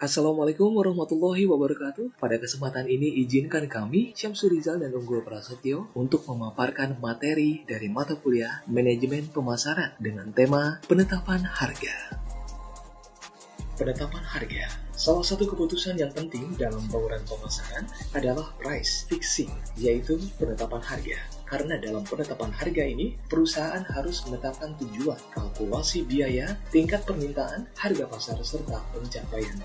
Assalamualaikum warahmatullahi wabarakatuh. Pada kesempatan ini izinkan kami, Syamsul Rizal dan Unggul Prasetyo, untuk memaparkan materi dari mata kuliah Manajemen Pemasaran dengan tema penetapan harga. Penetapan harga. Salah satu keputusan yang penting dalam bauran pemasaran adalah price fixing, yaitu penetapan harga. Karena dalam penetapan harga ini, perusahaan harus menetapkan tujuan, kalkulasi biaya, tingkat permintaan, harga pasar, serta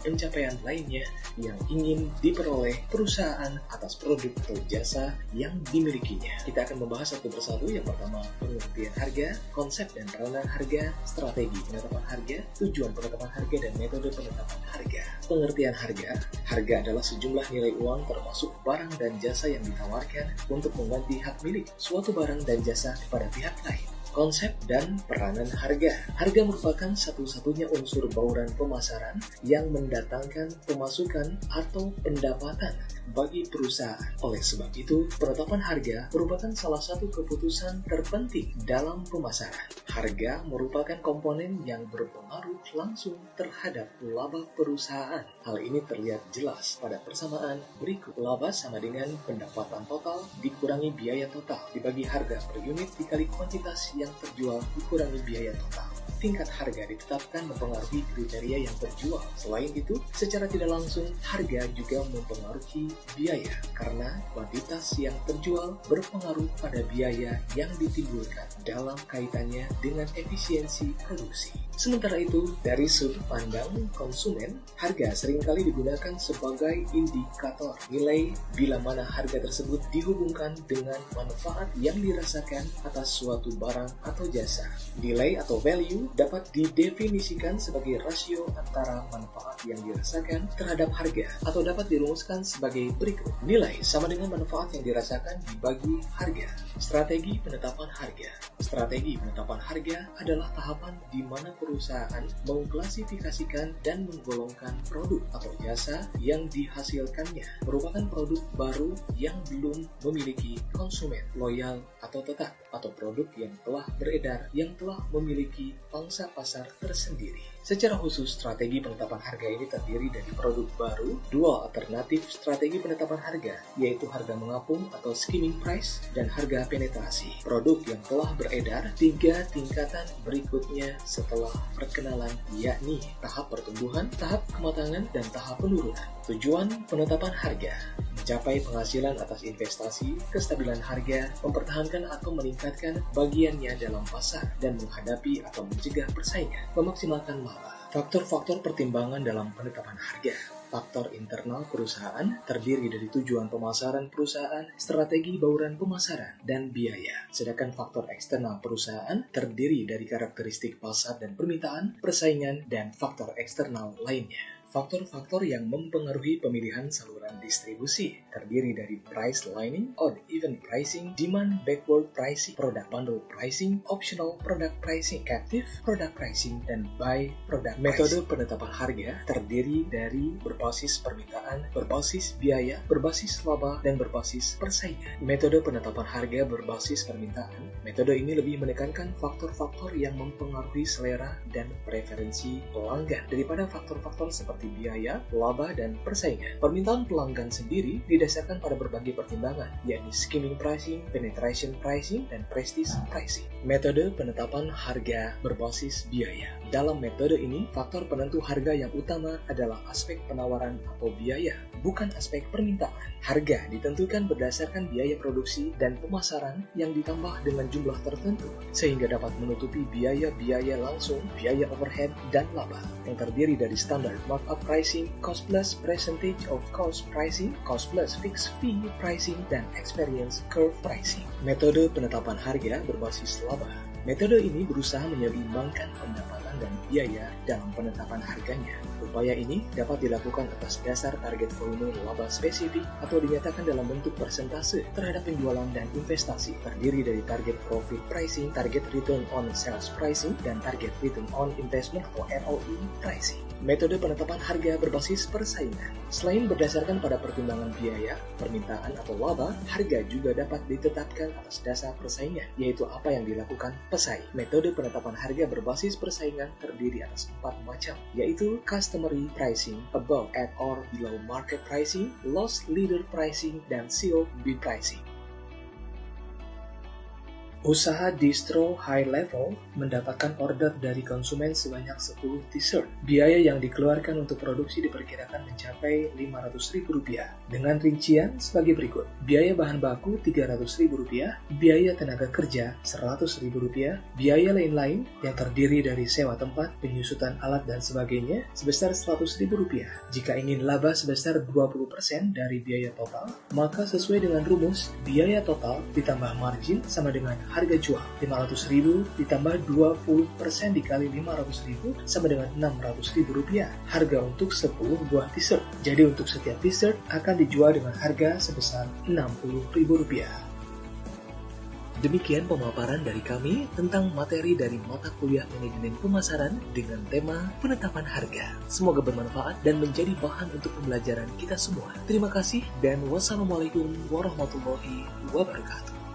pencapaian lainnya yang ingin diperoleh perusahaan atas produk atau jasa yang dimilikinya. Kita akan membahas satu persatu. Yang pertama, pengertian harga, konsep dan peranan harga, strategi penetapan harga, tujuan penetapan harga, dan metode penetapan harga. Pengertian harga. Harga adalah sejumlah nilai uang termasuk barang dan jasa yang ditawarkan untuk mengganti hak milik suatu barang dan jasa kepada pihak lain. Konsep dan peranan harga. Harga merupakan satu-satunya unsur bauran pemasaran yang mendatangkan pemasukan atau pendapatan bagi perusahaan. Oleh sebab itu, penetapan harga merupakan salah satu keputusan terpenting dalam pemasaran. Harga merupakan komponen yang berpengaruh langsung terhadap laba perusahaan. Hal ini terlihat jelas pada persamaan berikut. Laba sama dengan pendapatan total dikurangi biaya total dibagi harga per unit dikali kuantitas yang terjual dikurangi biaya total. Tingkat harga ditetapkan mempengaruhi kriteria yang terjual. Selain itu, secara tidak langsung, harga juga mempengaruhi biaya karena kuantitas yang terjual berpengaruh pada biaya yang ditimbulkan dalam kaitannya dengan efisiensi produksi. Sementara itu, dari sudut pandang konsumen, harga seringkali digunakan sebagai indikator nilai bila mana harga tersebut dihubungkan dengan manfaat yang dirasakan atas suatu barang atau jasa. Nilai atau value dapat didefinisikan sebagai rasio antara manfaat yang dirasakan terhadap harga atau dapat dirumuskan sebagai berikut. Nilai sama dengan manfaat yang dirasakan dibagi harga. Strategi penetapan harga. Strategi penetapan harga adalah tahapan di mana perusahaan mengklasifikasikan dan menggolongkan produk atau jasa yang dihasilkannya merupakan produk baru yang belum memiliki konsumen loyal atau tetap, atau produk yang telah beredar yang telah memiliki pangsa pasar tersendiri. Secara khusus, strategi penetapan harga ini terdiri dari produk baru, dua alternatif strategi penetapan harga, yaitu harga mengapung atau skimming price dan harga penetrasi. Produk yang telah beredar, tiga tingkatan berikutnya setelah perkenalan, yakni tahap pertumbuhan, tahap kematangan, dan tahap penurunan. Tujuan penetapan harga: mencapai penghasilan atas investasi, kestabilan harga, mempertahankan atau meningkatkan bagiannya dalam pasar, dan menghadapi atau mencegah persaingan, memaksimalkan laba. Faktor-faktor pertimbangan dalam penetapan harga. Faktor internal perusahaan terdiri dari tujuan pemasaran perusahaan, strategi bauran pemasaran, dan biaya. Sedangkan faktor eksternal perusahaan terdiri dari karakteristik pasar dan permintaan, persaingan, dan faktor eksternal lainnya. Faktor-faktor yang mempengaruhi pemilihan saluran distribusi terdiri dari price lining, odd even pricing, demand backward pricing, product bundle pricing, optional product pricing, captive product pricing, dan buy product pricing. Metode penetapan harga terdiri dari berbasis permintaan, berbasis biaya, berbasis laba, dan berbasis persaingan. Metode penetapan harga berbasis permintaan. Metode ini lebih menekankan faktor-faktor yang mempengaruhi selera dan preferensi pelanggan daripada faktor-faktor seperti biaya, laba, dan persaingan. Permintaan pelanggan sendiri didasarkan pada berbagai pertimbangan, yakni skimming pricing, penetration pricing, dan prestige pricing. Metode penetapan harga berbasis biaya. Dalam metode ini, faktor penentu harga yang utama adalah aspek penawaran atau biaya, bukan aspek permintaan. Harga ditentukan berdasarkan biaya produksi dan pemasaran yang ditambah dengan jumlah tertentu, sehingga dapat menutupi biaya-biaya langsung, biaya overhead, dan laba, yang terdiri dari standar markup pricing, cost plus percentage of cost pricing, cost plus fixed fee pricing, dan experience curve pricing. Metode penetapan harga berbasis laba. Metode ini berusaha menyeimbangkan pendapatan dan biaya dalam penetapan harganya. Upaya ini dapat dilakukan atas dasar target volume laba spesifik atau dinyatakan dalam bentuk persentase terhadap penjualan dan investasi, terdiri dari target profit pricing, target return on sales pricing, dan target return on investment atau ROI pricing. Metode penetapan harga berbasis persaingan. Selain berdasarkan pada pertimbangan biaya, permintaan atau laba, harga juga dapat ditetapkan atas dasar persaingan, yaitu apa yang dilakukan pesaing. Metode penetapan harga berbasis persaingan terdiri atas 4 macam, yaitu customary pricing, above at or below market pricing, loss leader pricing, dan COB pricing. Usaha distro high level mendapatkan order dari konsumen sebanyak 10 t-shirt. Biaya yang dikeluarkan untuk produksi diperkirakan mencapai Rp500.000 dengan rincian sebagai berikut. Biaya bahan baku Rp300.000, biaya tenaga kerja Rp100.000, biaya lain-lain yang terdiri dari sewa tempat, penyusutan alat dan sebagainya sebesar Rp100.000. Jika ingin laba sebesar 20% dari biaya total, maka sesuai dengan rumus, biaya total ditambah margin sama dengan harga jual. Rp500.000 ditambah 20% dikali Rp500.000 sama dengan Rp600.000. Harga untuk 10 buah t-shirt. Jadi untuk setiap t-shirt akan dijual dengan harga sebesar Rp60.000. Demikian pemaparan dari kami tentang materi dari mata kuliah manajemen pemasaran dengan tema penetapan harga. Semoga bermanfaat dan menjadi bahan untuk pembelajaran kita semua. Terima kasih dan wassalamualaikum warahmatullahi wabarakatuh.